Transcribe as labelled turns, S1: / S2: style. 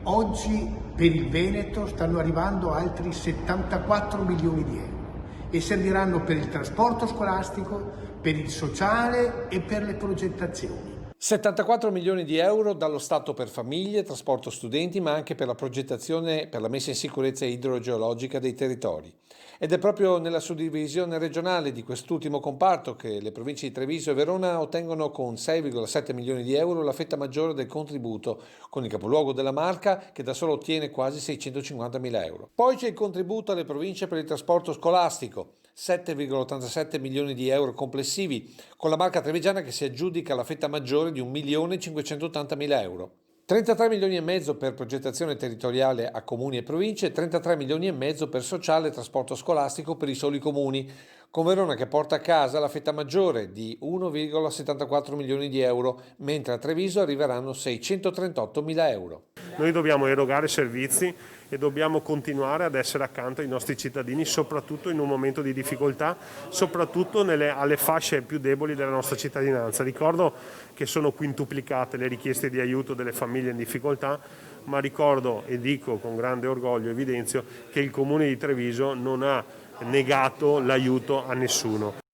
S1: Oggi per il Veneto stanno arrivando altri 74 milioni di euro e serviranno per il trasporto scolastico, per il sociale e per le progettazioni.
S2: 74 milioni di euro dallo Stato per famiglie, trasporto studenti, ma anche per la progettazione per la messa in sicurezza idrogeologica dei territori. Ed è proprio nella suddivisione regionale di quest'ultimo comparto che le province di Treviso e Verona ottengono con 6,7 milioni di euro la fetta maggiore del contributo, con il capoluogo della Marca che da solo ottiene quasi 650 mila euro. Poi c'è il contributo alle province per il trasporto scolastico, 7,87 milioni di euro complessivi, con la Marca trevigiana che si aggiudica la fetta maggiore di 1.580.000 euro. 33 milioni e mezzo per progettazione territoriale a comuni e province e 33 milioni e mezzo per sociale e trasporto scolastico per i soli comuni, con Verona che porta a casa la fetta maggiore di 1,74 milioni di euro, mentre a Treviso arriveranno 638 mila euro.
S3: Noi dobbiamo erogare servizi e dobbiamo continuare ad essere accanto ai nostri cittadini, soprattutto in un momento di difficoltà, soprattutto alle fasce più deboli della nostra cittadinanza. Ricordo che sono quintuplicate le richieste di aiuto delle famiglie in difficoltà, ma ricordo e dico con grande orgoglio, evidenzio, che il Comune di Treviso non ha negato l'aiuto a nessuno.